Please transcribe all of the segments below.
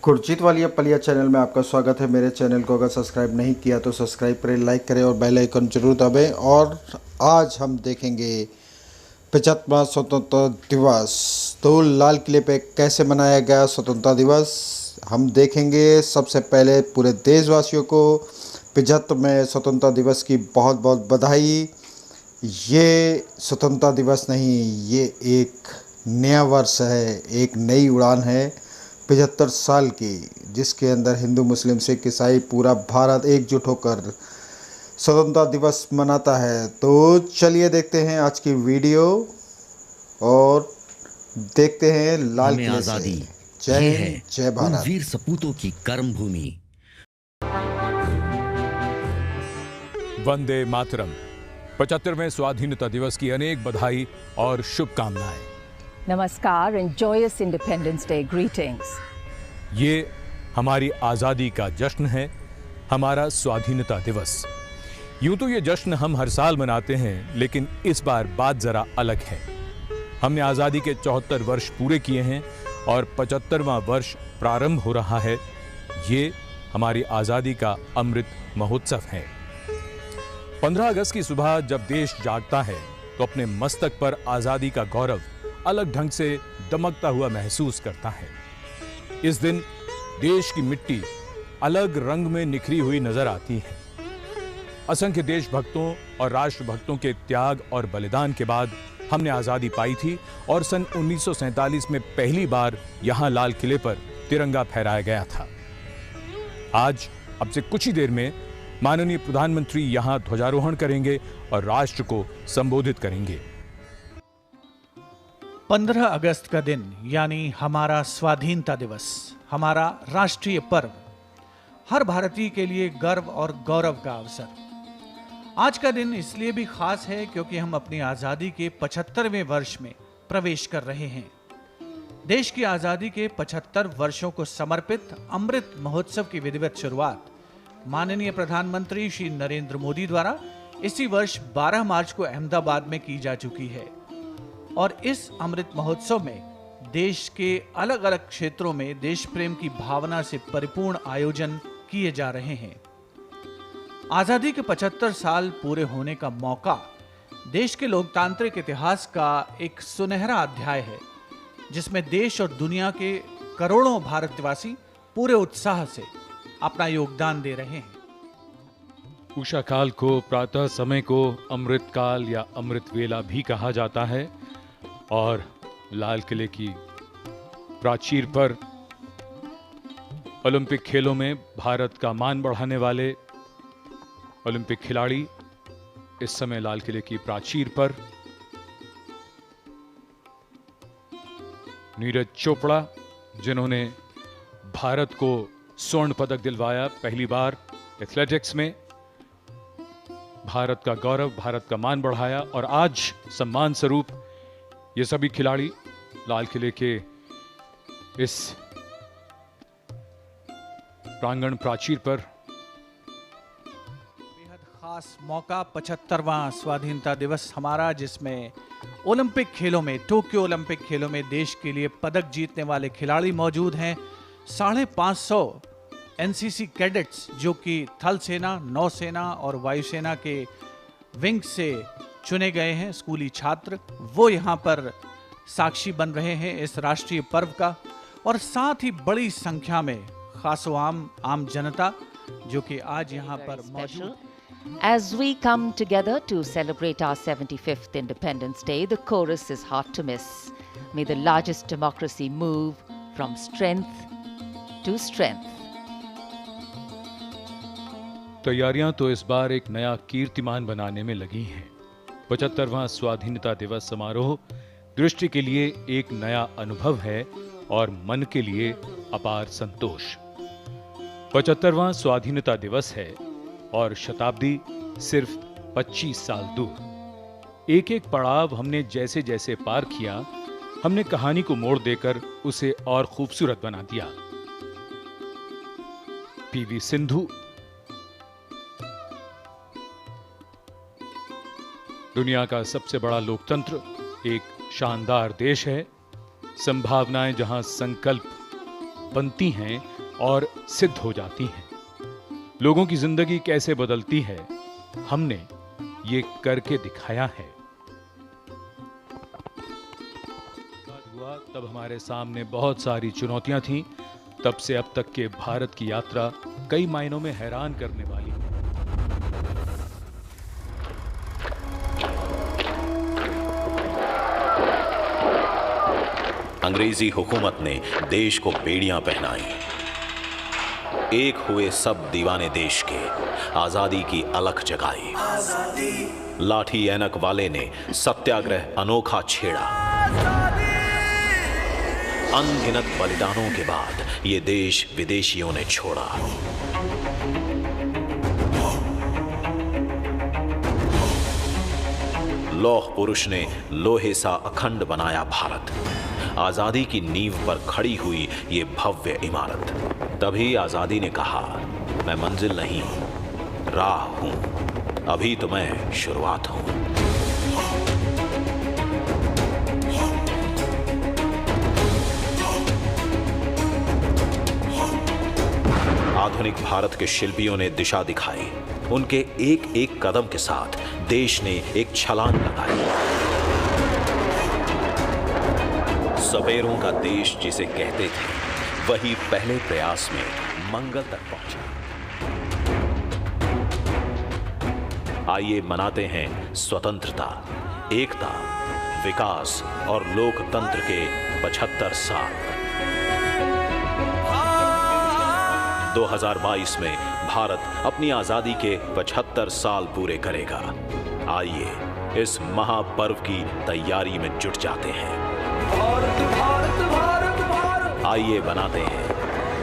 Khurshid Walia Palia channel में आपका स्वागत है। मेरे चैनल को अगर सब्सक्राइब नहीं किया तो सब्सक्राइब करें, लाइक करें और बेल आइकन जरूर दबाएं। और आज हम देखेंगे 75वां स्वतंत्रता दिवस। तो लाल किले पे कैसे मनाया गया स्वतंत्रता दिवस हम देखेंगे। सबसे पहले पूरे देशवासियों को 75वें स्वतंत्रता दिवस की बहुत बहुत बधाई। ये स्वतंत्रता दिवस नहीं, ये एक नया वर्ष है, एक नई उड़ान है 75 साल की, जिसके अंदर हिंदू मुस्लिम सिख ईसाई पूरा भारत एकजुट होकर स्वतंत्रता दिवस मनाता है। तो चलिए देखते हैं आज की वीडियो और देखते हैं लाल किले आजादी। से। जय हिंद, जय भारत। वीर सपूतों की कर्म भूमि। वंदे मातरम। 75वें स्वाधीनता दिवस की अनेक बधाई और शुभकामनाएं। Namaskar and joyous Independence Day greetings. ये हमारी आज़ादी का जश्न है, हमारा स्वाधीनता दिवस। यूं तो ये जश्न हम हर साल मनाते हैं, लेकिन इस बार बात जरा अलग है। हमने आज़ादी के 74 वर्ष पूरे किए हैं और 75वां वर्ष प्रारंभ हो रहा है। ये हमारी आज़ादी का अमृत महोत्सव है। 15 अगस्त की सुबह जब देश जागता है तो अपने मस्तक पर आज़ादी का गौरव अलग ढंग से दमकता हुआ महसूस करता है। इस दिन देश की मिट्टी अलग रंग में निखरी हुई नजर आती है। असंख्य देशभक्तों और राष्ट्रभक्तों के त्याग और बलिदान के बाद हमने आजादी पाई थी और सन 1947 में पहली बार यहां लाल किले पर तिरंगा फहराया गया था। आज अब से कुछ ही देर में माननीय प्रधानमंत्री यहां ध्वजारोहण करेंगे और राष्ट्र को संबोधित करेंगे। 15 अगस्त का दिन यानी हमारा स्वाधीनता दिवस, हमारा राष्ट्रीय पर्व, हर भारतीय के लिए गर्व और गौरव का अवसर। आज का दिन इसलिए भी खास है क्योंकि हम अपनी आज़ादी के 75वें वर्ष में प्रवेश कर रहे हैं। देश की आज़ादी के 75 वर्षों को समर्पित अमृत महोत्सव की विधिवत शुरुआत माननीय प्रधानमंत्री श्री नरेंद्र मोदी द्वारा इसी वर्ष 12 मार्च को अहमदाबाद में की जा चुकी है। और इस अमृत महोत्सव में देश के अलग अलग क्षेत्रों में देश प्रेम की भावना से परिपूर्ण आयोजन किए जा रहे हैं। आजादी के 75 साल पूरे होने का मौका देश के लोकतांत्रिक इतिहास का एक सुनहरा अध्याय है, जिसमें देश और दुनिया के करोड़ों भारतवासी पूरे उत्साह से अपना योगदान दे रहे हैं। उषा काल को, प्रातः समय को अमृत काल या अमृत वेला भी कहा जाता है और लाल किले की प्राचीर पर ओलंपिक खेलों में भारत का मान बढ़ाने वाले ओलंपिक खिलाड़ी इस समय लाल किले की प्राचीर पर नीरज चोपड़ा, जिन्होंने भारत को स्वर्ण पदक दिलवाया पहली बार एथलेटिक्स में, भारत का गौरव, भारत का मान बढ़ाया। और आज सम्मान स्वरूप ये सभी खिलाड़ी लाल किले के इस प्रांगण प्राचीर पर। बेहद खास मौका 75वां स्वाधीनता दिवस हमारा, जिसमें ओलंपिक खेलों में, टोक्यो ओलंपिक खेलों में देश के लिए पदक जीतने वाले खिलाड़ी मौजूद हैं। 550 एनसीसी कैडेट्स, जो कि थल सेना, नौसेना और वायुसेना के विंग से चुने गए हैं स्कूली छात्र, वो यहाँ पर साक्षी बन रहे हैं इस राष्ट्रीय पर्व का। और साथ ही बड़ी संख्या में खासो आम जनता जो कि आज यहाँ पर मौजूद। As we come together to celebrate our 75th Independence Day, the chorus is hard to miss. May the largest democracy move from strength to strength. तैयारियां तो इस बार एक नया कीर्तिमान बनाने में लगी हैं। 75वां स्वाधीनता दिवस समारोह दृष्टि के लिए एक नया अनुभव है और मन के लिए अपार संतोष। 75वां स्वाधीनता दिवस है और शताब्दी सिर्फ 25 साल दूर। एक एक पड़ाव हमने जैसे जैसे पार किया, हमने कहानी को मोड़ देकर उसे और खूबसूरत बना दिया। पीवी सिंधु, दुनिया का सबसे बड़ा लोकतंत्र, एक शानदार देश है, संभावनाएं जहां संकल्प बनती हैं और सिद्ध हो जाती हैं। लोगों की जिंदगी कैसे बदलती है, हमने ये करके दिखाया है। हुआ तब हमारे सामने बहुत सारी चुनौतियां थीं। तब से अब तक के भारत की यात्रा कई मायनों में हैरान करने वाली है। अंग्रेजी हुकूमत ने देश को बेड़ियां पहनाई। एक हुए सब दीवाने देश के, आजादी की अलख जगाई। लाठी ऐनक वाले ने सत्याग्रह अनोखा छेड़ा। अनगिनत बलिदानों के बाद ये देश विदेशियों ने छोड़ा। लौह पुरुष ने लोहे सा अखंड बनाया भारत। आजादी की नींव पर खड़ी हुई ये भव्य इमारत। तभी आजादी ने कहा, मैं मंजिल नहीं, राह हूं, अभी तो मैं शुरुआत हूं। आधुनिक भारत के शिल्पियों ने दिशा दिखाई। उनके एक एक कदम के साथ देश ने एक छलांग लगाई। सवेरों का देश जिसे कहते थे, वही पहले प्रयास में मंगल तक पहुंचा। आइए मनाते हैं स्वतंत्रता, एकता, विकास और लोकतंत्र के 75 साल। 2022 में भारत अपनी आजादी के 75 साल पूरे करेगा। आइए इस महापर्व की तैयारी में जुट जाते हैं। आइए बनाते हैं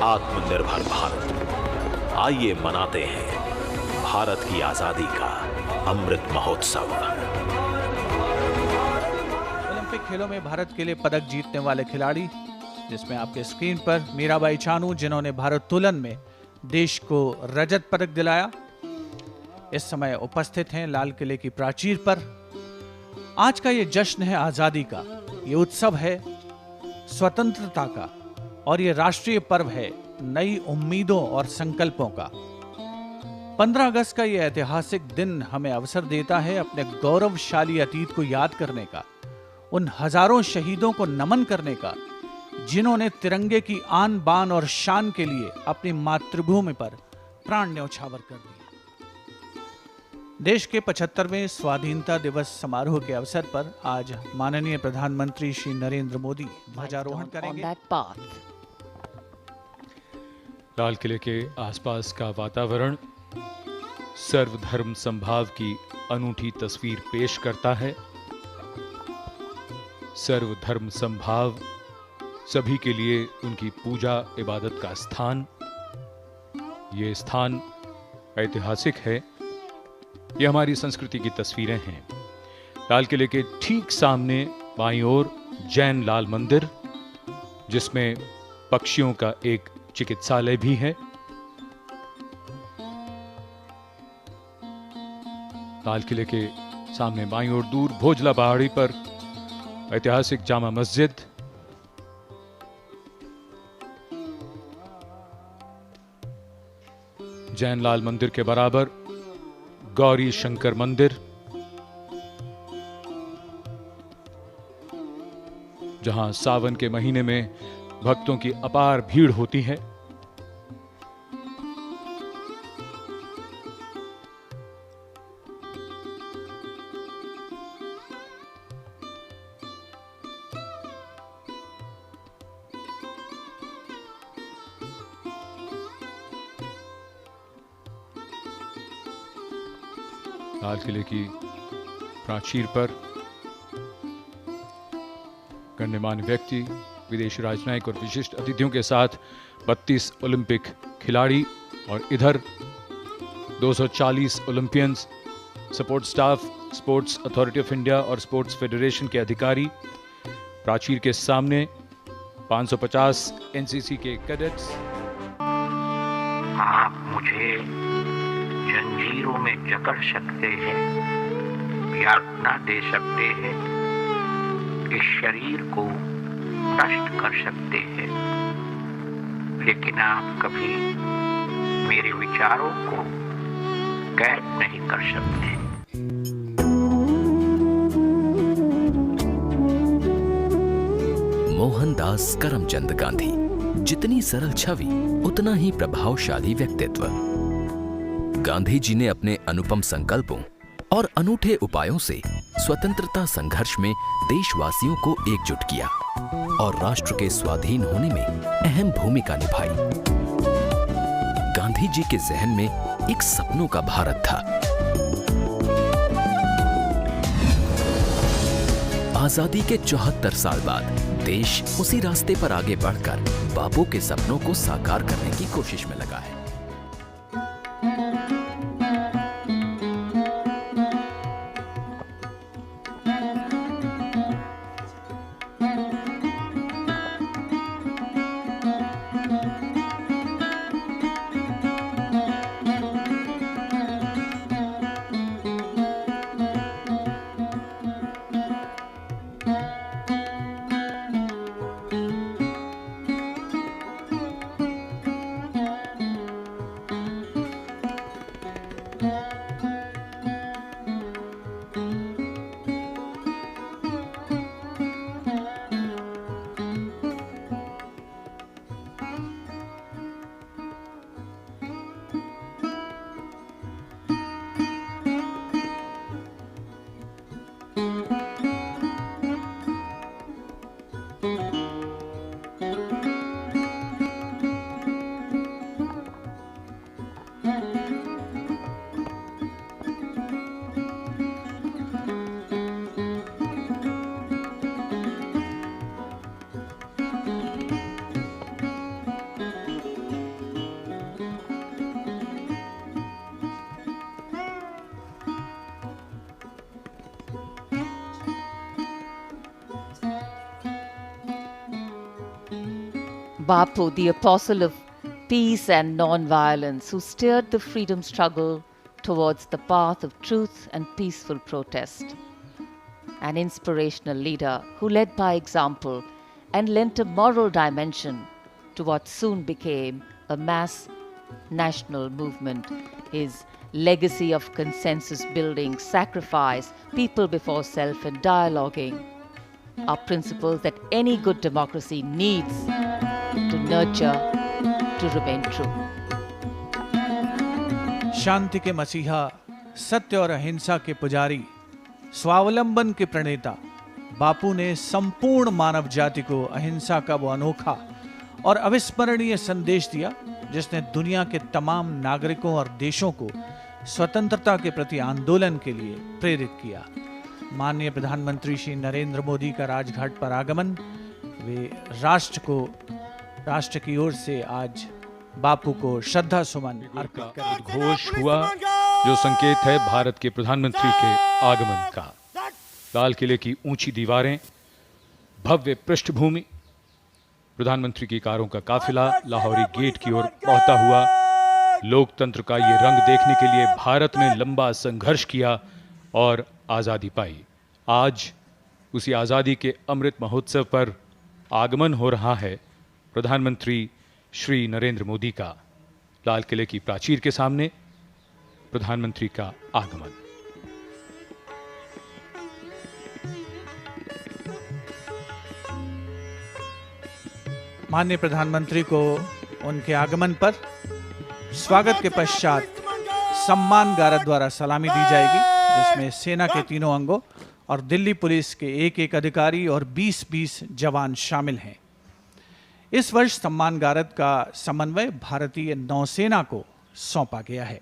आत्मनिर्भर भारत। आइए मनाते हैं भारत की आजादी का अमृत महोत्सव। ओलंपिक खेलों में भारत के लिए पदक जीतने वाले खिलाड़ी, जिसमें आपके स्क्रीन पर मीराबाई चानू, जिन्होंने भारोत्तोलन में देश को रजत पदक दिलाया, इस समय उपस्थित हैं लाल किले की प्राचीर पर। आज का ये जश्न है आजादी का, ये उत्सव है स्वतंत्रता का, और ये राष्ट्रीय पर्व है नई उम्मीदों और संकल्पों का। 15 अगस्त का ये ऐतिहासिक दिन हमें अवसर देता है अपने गौरवशाली अतीत को याद करने का, उन हजारों शहीदों को नमन करने का, जिन्होंने तिरंगे की आन बान और शान के लिए अपनी मातृभूमि पर प्राण न्यौछावर कर दिए। देश के 75वें स्वाधीनता दिवस समारोह के अवसर पर आज माननीय प्रधानमंत्री श्री नरेंद्र मोदी ध्वजारोहण on करेंगे। that path. लाल किले के आसपास का वातावरण सर्वधर्म संभाव की अनूठी तस्वीर पेश करता है। सर्वधर्म संभाव, सभी के लिए उनकी पूजा इबादत का स्थान। ये स्थान ऐतिहासिक है। ये हमारी संस्कृति की तस्वीरें हैं। लाल किले के ठीक सामने बाईं ओर जैन लाल मंदिर, जिसमें पक्षियों का एक चिकित्सालय भी है। लाल किले के सामने बाईं ओर दूर भोजला पहाड़ी पर ऐतिहासिक जामा मस्जिद, जैन लाल मंदिर के बराबर गौरी शंकर मंदिर, जहां सावन के महीने में भक्तों की अपार भीड़ होती है। लाल किले की प्राचीर पर गण्यमान्य व्यक्ति, विदेशी राजनयिक और विशिष्ट अतिथियों के साथ 32 ओलंपिक खिलाड़ी और इधर 240 Olympians, support staff, sports authority of India और स्पोर्ट्स फेडरेशन के अधिकारी। प्राचीर के सामने 550 एनसीसी के कैडेट्स। आप मुझे जंजीरों में जकड़ सकते हैं, यातना दे सकते हैं, इस शरीर को नष्ट कर सकते हैं, लेकिन आप कभी मेरे विचारों को कैद नहीं कर सकते। मोहनदास करमचंद गांधी, जितनी सरल छवि उतना ही प्रभावशाली व्यक्तित्व। गांधी जी ने अपने अनुपम संकल्पों और अनूठे उपायों से स्वतंत्रता संघर्ष में देशवासियों को एकजुट किया और राष्ट्र के स्वाधीन होने में अहम भूमिका निभाई। गांधी जी के जहन में एक सपनों का भारत था। आजादी के 74 साल बाद देश उसी रास्ते पर आगे बढ़कर बापू के सपनों को साकार करने की कोशिश में लगा है। Bapu, the apostle of peace and non-violence, who steered the freedom struggle towards the path of truth and peaceful protest. An inspirational leader who led by example and lent a moral dimension to what soon became a mass national movement. His legacy of consensus building, sacrifice, people before self, and dialoguing are principles that any good democracy needs to nurture to remain true. शांति के मसीहा, सत्य और अहिंसा के पुजारी, स्वावलंबन के प्रणेता बापू ने संपूर्ण मानव जाति को अहिंसा का वो अनोखा और अविस्मरणीय संदेश दिया जिसने दुनिया के तमाम नागरिकों और देशों को स्वतंत्रता के प्रति आंदोलन के लिए प्रेरित किया। माननीय प्रधानमंत्री श्री नरेंद्र मोदी का राजघाट पर आगमन, वे राष्ट्र की ओर से आज बापू को श्रद्धा सुमन अर्पित कर उद्घोष हुआ जो संकेत है भारत के प्रधानमंत्री के आगमन का। लाल किले की ऊंची दीवारें, भव्य पृष्ठभूमि, प्रधानमंत्री की कारों का काफिला लाहौरी गेट की ओर बढ़ता हुआ। लोकतंत्र का ये रंग देखने के लिए भारत ने लंबा संघर्ष किया और आज़ादी पाई। आज उसी आज़ादी के अमृत महोत्सव पर आगमन हो रहा है प्रधानमंत्री श्री नरेंद्र मोदी का। लाल किले की प्राचीर के सामने प्रधानमंत्री का आगमन। माननीय प्रधानमंत्री को उनके आगमन पर स्वागत के पश्चात सम्मान गारद द्वारा सलामी दी जाएगी, जिसमें सेना के तीनों अंगों और दिल्ली पुलिस के एक अधिकारी और 20-20 जवान शामिल हैं। इस वर्ष सम्मान गारद का समन्वय भारतीय नौसेना को सौंपा गया है।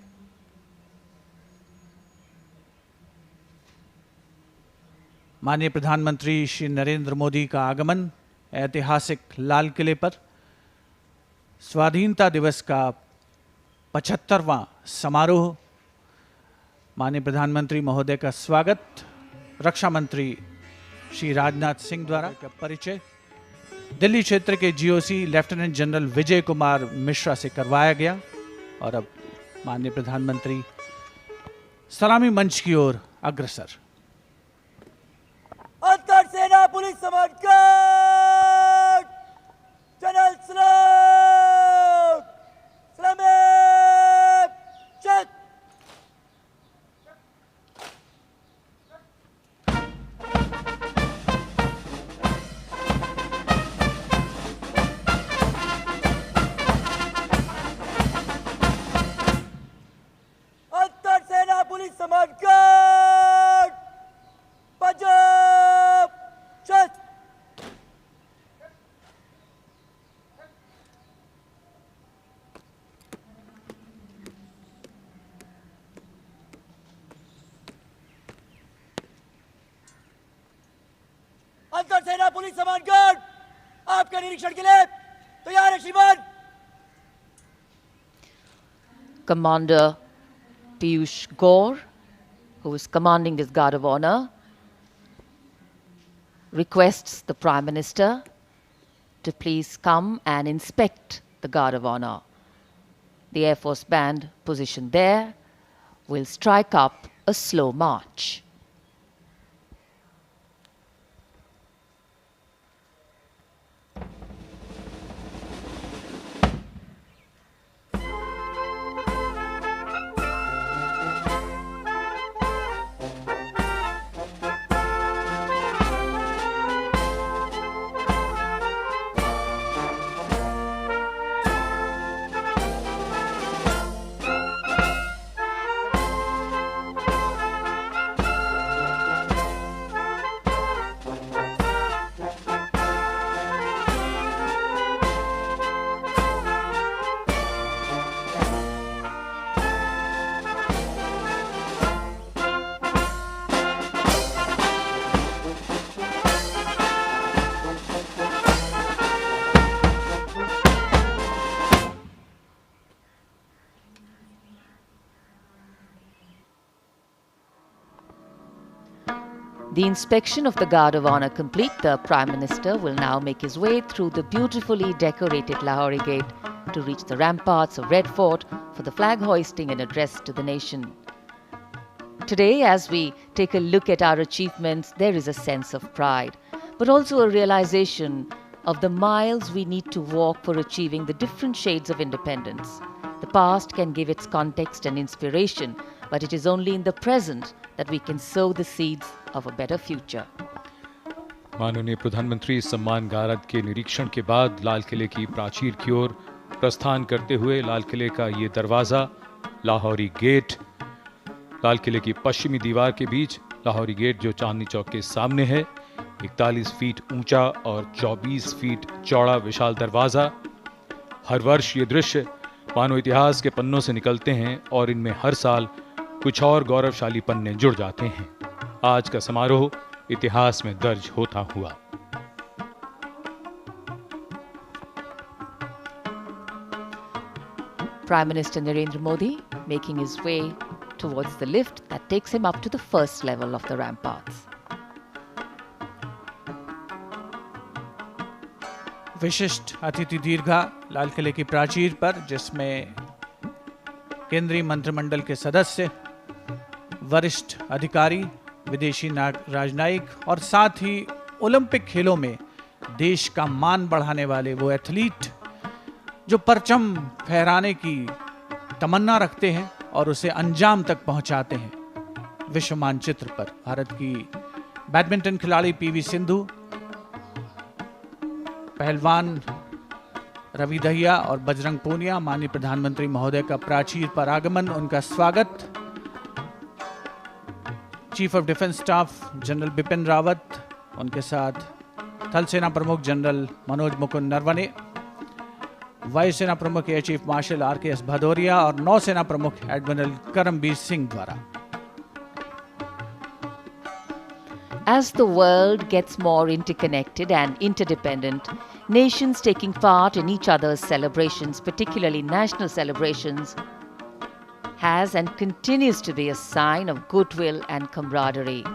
माननीय प्रधानमंत्री श्री नरेंद्र मोदी का आगमन ऐतिहासिक लाल किले पर स्वाधीनता दिवस का 75वां समारोह, माननीय प्रधानमंत्री महोदय का स्वागत रक्षा मंत्री श्री राजनाथ सिंह द्वारा का परिचय दिल्ली क्षेत्र के GOC lieutenant general Vijay Kumar Mishra से करवाया गया। और अब माननीय प्रधानमंत्री सलामी मंच की ओर अग्रसर। अंतर सेना पुलिस सम्मान जनरल सलाम। अंतर सेना पुलिस समान गार्ड आपके निरीक्षण के लिए तैयार है श्रीमान। Commander Piyush Gore, who is commanding this Guard of Honor, requests the Prime Minister to please come and inspect the Guard of Honor. The Air Force Band positioned there will strike up a slow march. The inspection of the Guard of Honor complete, the Prime Minister will now make his way through the beautifully decorated Lahori Gate to reach the ramparts of Red Fort for the flag hoisting and address to the nation. Today, as we take a look at our achievements, there is a sense of pride, but also a realization of the miles we need to walk for achieving the different shades of independence. The past can give its context and inspiration, but it is only in the present that we can sow the seeds of a better future. माननीय प्रधानमंत्री सम्मान गारद के निरीक्षण के बाद लाल किले की प्राचीर की ओर प्रस्थान करते हुए लाल किले का ये दरवाजा, लाहौरी गेट, लाल किले की पश्चिमी दीवार के बीच लाहौरी गेट जो चांदनी चौक के सामने है, 41 फीट ऊंचा और 24 फीट चौड़ा विशाल दरवाजा। हर वर्ष ये दृश्य मानव इतिहास के पन्नों से निकलते हैं और इनमें हर साल कुछ और गौरवशाली पन्ने जुड़ जाते हैं। आज का समारोह इतिहास में दर्ज होता हुआ। Prime Minister Narendra Modi making his way towards the lift that takes him up to the first level of the ramparts. विशिष्ट अतिथि दीर्घा लाल किले की प्राचीर पर, जिसमें केंद्रीय मंत्रिमंडल के सदस्य, वरिष्ठ अधिकारी, विदेशी राजनयिक और साथ ही ओलंपिक खेलों में देश का मान बढ़ाने वाले वो एथलीट जो परचम फहराने की तमन्ना रखते हैं और उसे अंजाम तक पहुंचाते हैं। विश्व मानचित्र पर भारत की बैडमिंटन खिलाड़ी पीवी सिंधु, पहलवान रवि दहिया और बजरंग पूनिया, माननीय प्रधानमंत्री महोदय का प्राचीर पर आगमन, उनका स्वागत। Chief of defence staff general Bipin Rawat, उनके साथ थल सेना प्रमुख जनरल मनोज मुकुंद नरवणे, वायु सेना प्रमुख air chief marshal RKS Bhadauria और नौसेना प्रमुख एडमिरल करमबीर सिंह द्वारा। As the world gets more interconnected and interdependent, nations taking part in each other's celebrations, particularly national celebrations, has and continues to be a sign of goodwill and camaraderie.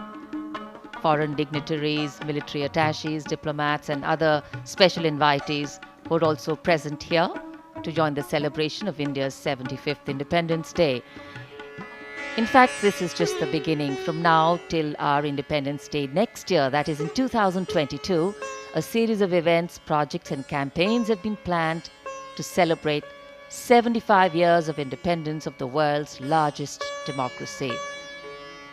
Foreign dignitaries, military attaches, diplomats, and other special invitees were also present here to join the celebration of India's 75th Independence Day. In fact, this is just the beginning. From now till our Independence Day next year, that is in 2022, a series of events, projects, and campaigns have been planned to celebrate 75 years of independence of the world's largest democracy.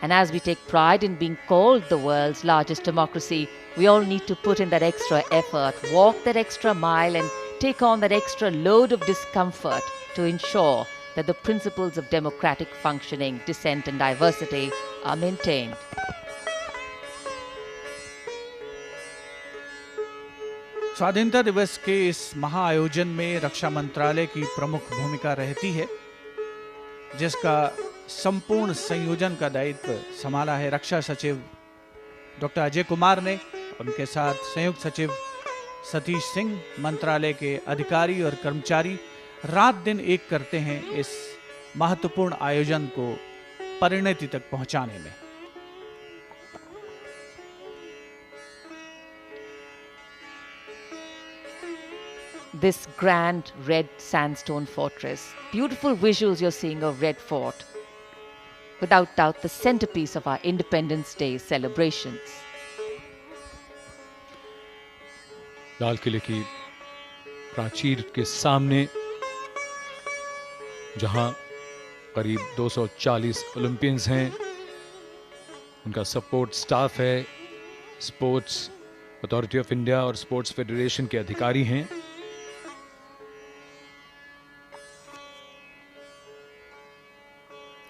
And as we take pride in being called the world's largest democracy, we all need to put in that extra effort, walk that extra mile, and take on that extra load of discomfort to ensure that the principles of democratic functioning, dissent, and diversity are maintained. स्वाधीनता दिवस के इस महाआयोजन में रक्षा मंत्रालय की प्रमुख भूमिका रहती है, जिसका संपूर्ण संयोजन का दायित्व संभाला है रक्षा सचिव डॉक्टर अजय कुमार ने, उनके साथ संयुक्त सचिव सतीश सिंह, मंत्रालय के अधिकारी और कर्मचारी रात दिन एक करते हैं इस महत्वपूर्ण आयोजन को परिणति तक पहुंचाने में। This grand red sandstone fortress, beautiful visuals you're seeing of Red Fort, without doubt the centerpiece of our Independence Day celebrations. लाल किले की प्राचीर के सामने जहां करीब 240 ओलंपियंस हैं, उनका सपोर्ट स्टाफ है, स्पोर्ट्स अथॉरिटी ऑफ इंडिया और स्पोर्ट्स फेडरेशन के अधिकारी हैं।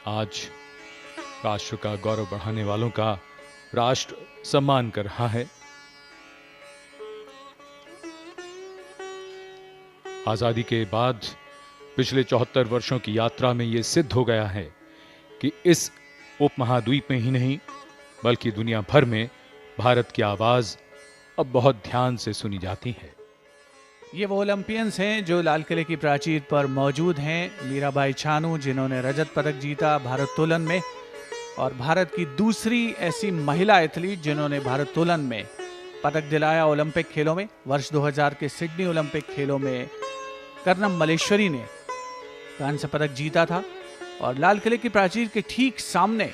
आज राष्ट्र का गौरव बढ़ाने वालों का राष्ट्र सम्मान कर रहा है। आजादी के बाद पिछले 74 वर्षों की यात्रा में यह सिद्ध हो गया है कि इस उपमहाद्वीप में ही नहीं बल्कि दुनिया भर में भारत की आवाज अब बहुत ध्यान से सुनी जाती है। ये वो ओलंपियंस हैं जो लाल किले की प्राचीर पर मौजूद हैं। मीराबाई चानू, जिन्होंने रजत पदक जीता भारोत्तोलन में, और भारत की दूसरी ऐसी महिला एथलीट जिन्होंने भारोत्तोलन में पदक दिलाया ओलंपिक खेलों में। वर्ष 2000 के सिडनी ओलंपिक खेलों में कर्नम मलेश्वरी ने कांस्य पदक जीता था। और लाल किले की प्राचीर के ठीक सामने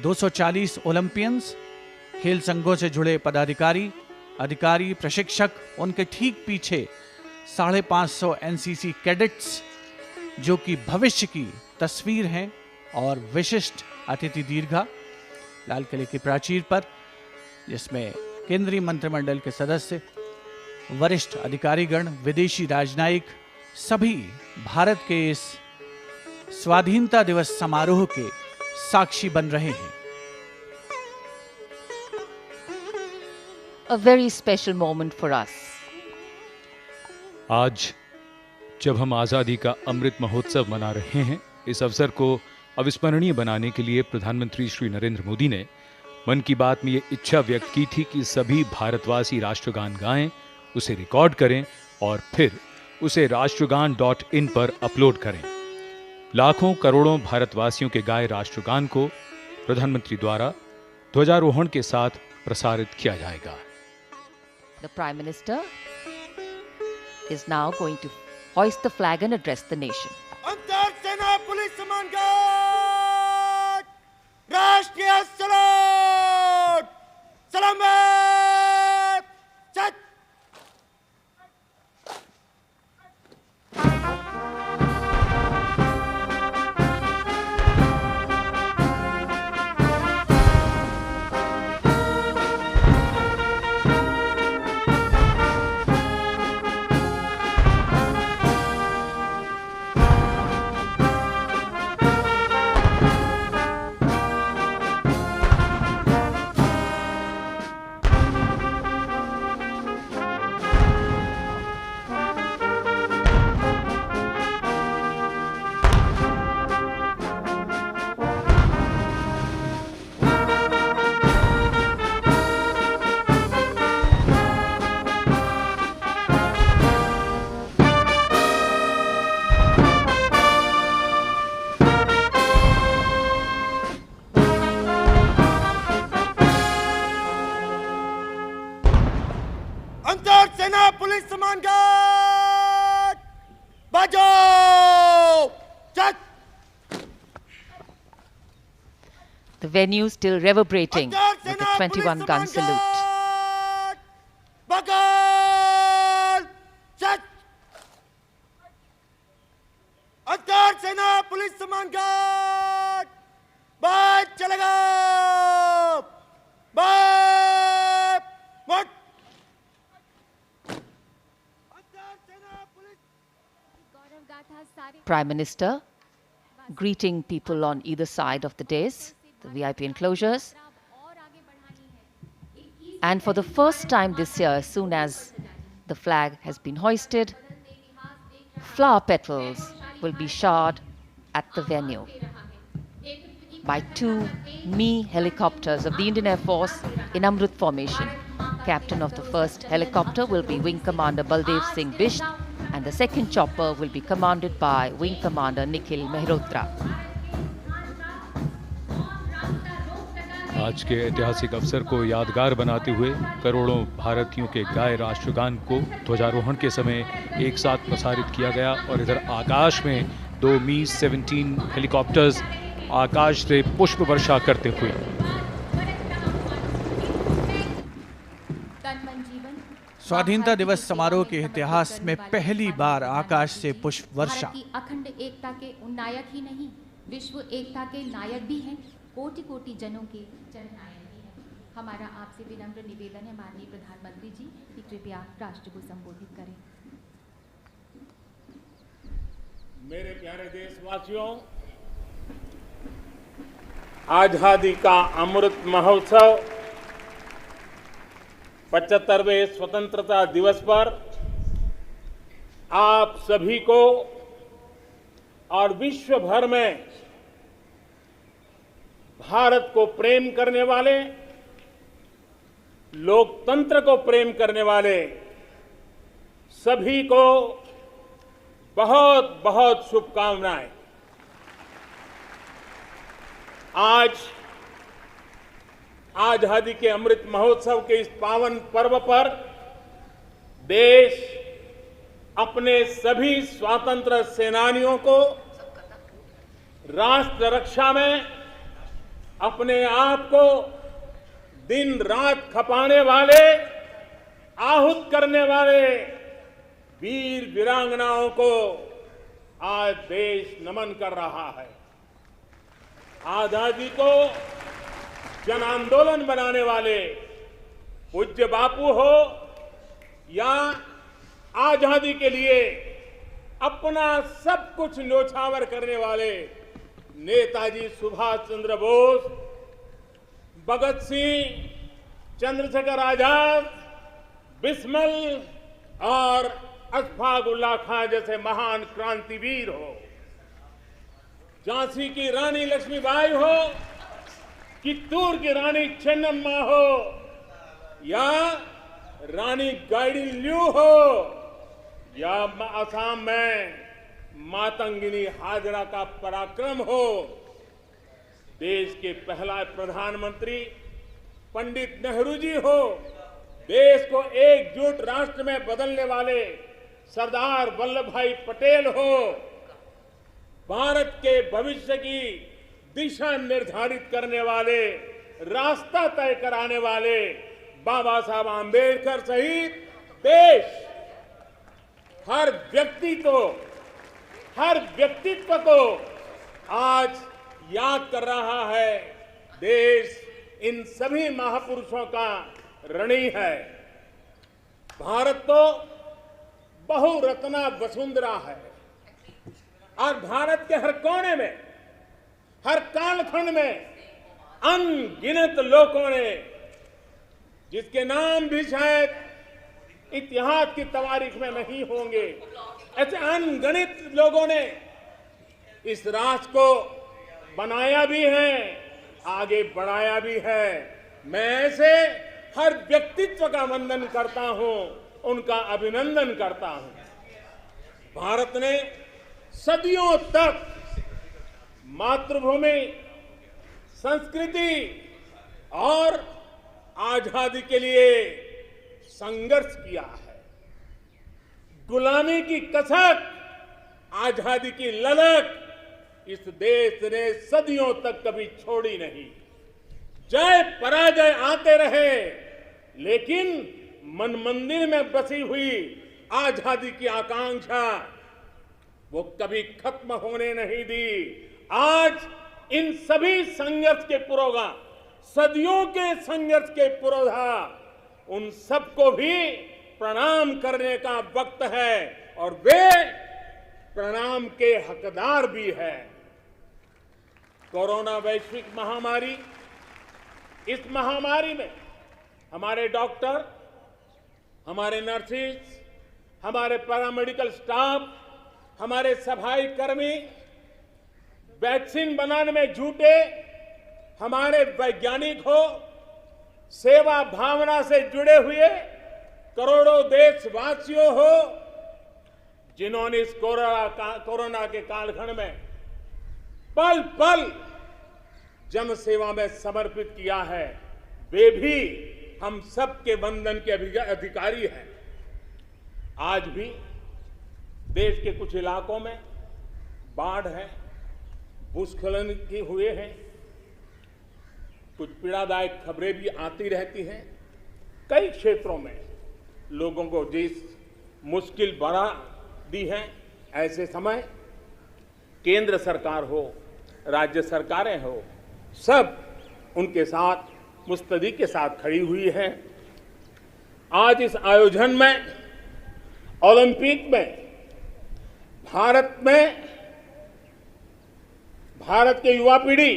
240 ओलंपियंस, खेल संघों से जुड़े पदाधिकारी, अधिकारी, प्रशिक्षक, उनके ठीक पीछे 550 एनसीसी कैडेट्स जो कि भविष्य की तस्वीर हैं, और विशिष्ट अतिथि दीर्घा लाल किले की प्राचीर पर, जिसमें केंद्रीय मंत्रिमंडल के सदस्य, वरिष्ठ अधिकारीगण, विदेशी राजनयिक सभी भारत के इस स्वाधीनता दिवस समारोह के साक्षी बन रहे हैं। A very special moment for us. आज जब हम आजादी का अमृत महोत्सव मना रहे हैं, इस अवसर को अविस्मरणीय बनाने के लिए प्रधानमंत्री श्री नरेंद्र मोदी ने मन की बात में ये इच्छा व्यक्त की थी कि सभी भारतवासी राष्ट्रगान गाएं, उसे रिकॉर्ड करें और फिर उसे राष्ट्रगान.in पर अपलोड करें। लाखों करोड़ों भारतवासियों के गाए राष्ट्रगान को प्रधानमंत्री द्वारा ध्वजारोहण के साथ प्रसारित किया जाएगा। The Prime Minister is now going to hoist the flag and address the nation. अंतर सेना पुलिस सम्मान गार्ड, राष्ट्रीय सलाट, सलामत, चट। अंतर सेना पुलिस सम्मान गार्ड, बजाओ, चट। The venue still reverberating with the 21 gun salute. बगल, चट। अंतर सेना पुलिस सम्मान गार्ड, बात चलेगा, बात, मत। Prime Minister greeting people on either side of the dais, the VIP enclosures. And for the first time this year, as soon as the flag has been hoisted, flower petals will be showered at the venue by two Mi helicopters of the Indian Air Force in Amrut formation, captain of the first helicopter will be Wing Commander Baldev Singh Bisht, and the second chopper will be commanded by Wing Commander Nikhil Mehrotra. आज के ऐतिहासिक अवसर को यादगार बनाते हुए करोड़ों भारतीयों के गाए राष्ट्रगान को ध्वजारोहण के समय एक साथ प्रसारित किया गया और इधर आकाश में 2 मी-17 हेलीकॉप्टर्स आकाश से पुष्प वर्षा करते हुए स्वाधीनता दिवस समारोह के इतिहास में पहली बार आकाश से पुष्प वर्षा। भारत की अखंड एकता के उन्नायक ही नहीं, विश्व एकता के नायक भी हैं, कोटि कोटि जनों के जननायक भी हैं। हमारा आपसे विनम्र निवेदन है माननीय प्रधानमंत्री जी कि कृपया राष्ट्र को संबोधित करें। मेरे प्यारे देशवासियों, आजादी का अमृत महोत्सव 75वें स्वतंत्रता दिवस पर आप सभी को और विश्व भर में भारत को प्रेम करने वाले, लोकतंत्र को प्रेम करने वाले सभी को बहुत बहुत शुभकामनाएं। आज आजादी के अमृत महोत्सव के इस पावन पर्व पर देश अपने सभी स्वतंत्र सेनानियों को राष्ट्र रक्षा में अपने आप को दिन रात खपाने वाले, आहूत करने वाले वीर वीरांगनाओं को आज देश नमन कर रहा है। आजादी को जन आंदोलन बनाने वाले पूज्य बापू हो या आजादी के लिए अपना सब कुछ न्योछावर करने वाले नेताजी सुभाष चंद्र बोस, भगत सिंह, चंद्रशेखर आजाद, बिस्मिल और अशफाक उल्लाह खां जैसे महान क्रांतिवीर हो, झांसी की रानी लक्ष्मीबाई हो, चित्तूर की रानी चेन्नम्मा हो या रानी गाइडिनल्यू हो या असम में मातंगिनी हाजरा का पराक्रम हो, देश के पहला प्रधानमंत्री पंडित नेहरू जी हो, देश को एकजुट राष्ट्र में बदलने वाले सरदार वल्लभ भाई पटेल हो, भारत के भविष्य की दिशा निर्धारित करने वाले, रास्ता तय कराने वाले बाबा साहब आंबेडकर सहित देश हर व्यक्तित्व को आज याद कर रहा है। देश इन सभी महापुरुषों का ऋणी है। भारत तो बहुरत्ना वसुंधरा है और भारत के हर कोने में, हर कालखंड में अनगिनत लोगों ने, जिसके नाम भी शायद इतिहास की तवारीख में नहीं होंगे, ऐसे अनगिनत लोगों ने इस राष्ट्र को बनाया भी है, आगे बढ़ाया भी है। मैं ऐसे हर व्यक्तित्व का वंदन करता हूं, उनका अभिनंदन करता हूं। भारत ने सदियों तक मातृभूमि, संस्कृति और आजादी के लिए संघर्ष किया है। गुलामी की कसक, आजादी की ललक इस देश ने सदियों तक कभी छोड़ी नहीं। जय पराजय आते रहे, लेकिन मन मंदिर में बसी हुई आजादी की आकांक्षा वो कभी खत्म होने नहीं दी। आज इन सभी संघर्ष के पुरोधा, सदियों के संघर्ष के पुरोधा, उन सबको भी प्रणाम करने का वक्त है और वे प्रणाम के हकदार भी है। कोरोना वैश्विक महामारी, इस महामारी में हमारे डॉक्टर, हमारे नर्सिस, हमारे पैरामेडिकल स्टाफ, हमारे सफाई कर्मी, वैक्सीन बनाने में जुटे हमारे वैज्ञानिक हो, सेवा भावना से जुड़े हुए करोड़ों देशवासियों हो, जिन्होंने इस कोरोना के कालखंड में पल पल जन सेवा में समर्पित किया है, वे भी हम सबके वंदन के अधिकारी हैं। आज भी देश के कुछ इलाकों में बाढ़ है, भूस्खलन की हुए हैं, कुछ पीड़ादायक खबरें भी आती रहती हैं। कई क्षेत्रों में लोगों को जिस मुश्किल बढ़ा दी है, ऐसे समय केंद्र सरकार हो, राज्य सरकारें हो, सब उनके साथ मुस्तैदी के साथ खड़ी हुई है। आज इस आयोजन में, ओलंपिक में, भारत के युवा पीढ़ी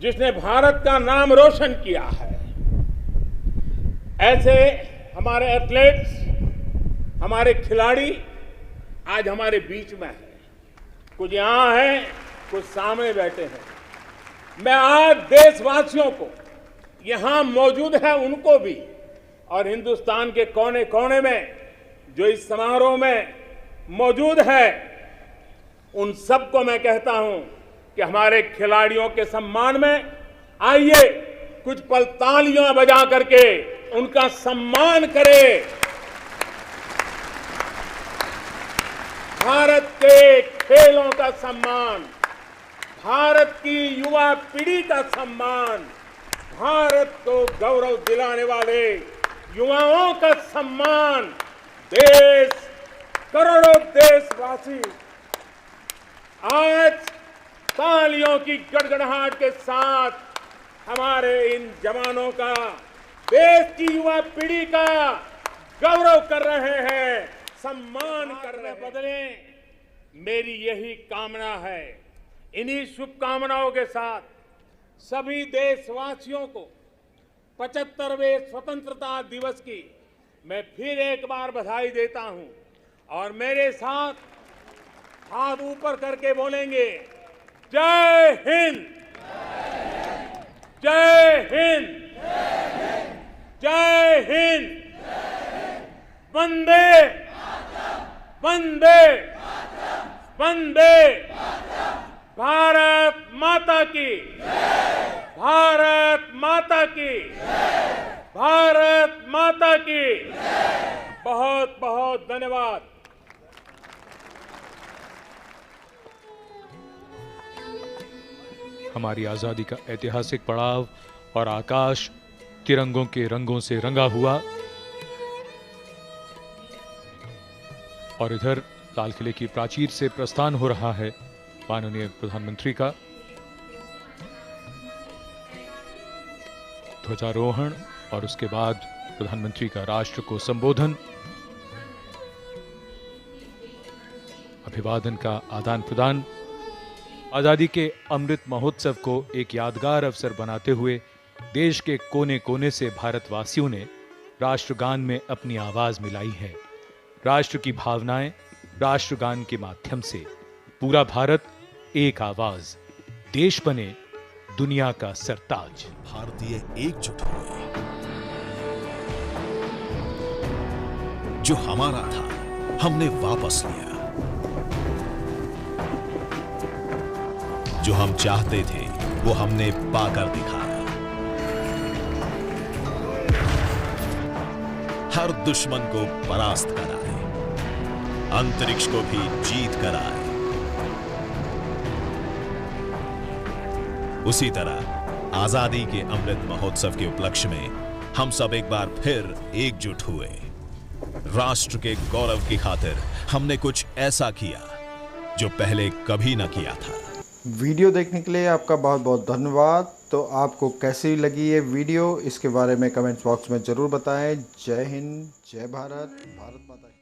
जिसने भारत का नाम रोशन किया है, ऐसे हमारे एथलीट्स, हमारे खिलाड़ी आज हमारे बीच में हैं। कुछ यहां हैं, कुछ सामने बैठे हैं। मैं आज देशवासियों को, यहां मौजूद है उनको भी, और हिंदुस्तान के कोने कोने में जो इस समारोह में मौजूद है, उन सबको मैं कहता हूं कि हमारे खिलाड़ियों के सम्मान में आइए कुछ पल तालियां बजा करके उनका सम्मान करें। भारत के खेलों का सम्मान, भारत की युवा पीढ़ी का सम्मान, भारत को गौरव दिलाने वाले युवाओं का सम्मान, देश, करोड़ों देशवासी आज तालियों की गड़गड़ाहट के साथ हमारे इन जवानों का, देश की युवा पीढ़ी का गौरव कर रहे हैं, सम्मान कर रहे हैं। बदले मेरी यही कामना है। इन्हीं शुभकामनाओं के साथ सभी देशवासियों को 75वें स्वतंत्रता दिवस की मैं फिर एक बार बधाई देता हूं, और मेरे साथ हाथ ऊपर करके बोलेंगे, जय हिंद, जय हिंद, जय हिंद, वंदे वंदे वंदे, भारत माता की, भारत माता की, भारत माता की। बहुत बहुत धन्यवाद। हमारी आजादी का ऐतिहासिक पड़ाव और आकाश तिरंगों के रंगों से रंगा हुआ, और इधर लाल किले की प्राचीर से प्रस्थान हो रहा है माननीय प्रधानमंत्री का ध्वजारोहण, और उसके बाद प्रधानमंत्री का राष्ट्र को संबोधन, अभिवादन का आदान प्रदान। आजादी के अमृत महोत्सव को एक यादगार अवसर बनाते हुए देश के कोने कोने से भारतवासियों ने राष्ट्रगान में अपनी आवाज मिलाई है। राष्ट्र की भावनाएं राष्ट्रगान के माध्यम से पूरा भारत एक आवाज, देश बने दुनिया का सरताज। भारतीय एकजुट हुए, जो हमारा था हमने वापस लिया, जो हम चाहते थे वो हमने पाकर दिखाया। हर दुश्मन को परास्त कराए, अंतरिक्ष को भी जीत कर आए। उसी तरह आजादी के अमृत महोत्सव के उपलक्ष्य में हम सब एक बार फिर एकजुट हुए। राष्ट्र के गौरव की खातिर हमने कुछ ऐसा किया जो पहले कभी न किया था। वीडियो देखने के लिए आपका बहुत बहुत धन्यवाद। तो आपको कैसी लगी ये वीडियो, इसके बारे में कमेंट बॉक्स में ज़रूर बताएं। जय हिंद, जय भारत, भारत माता की।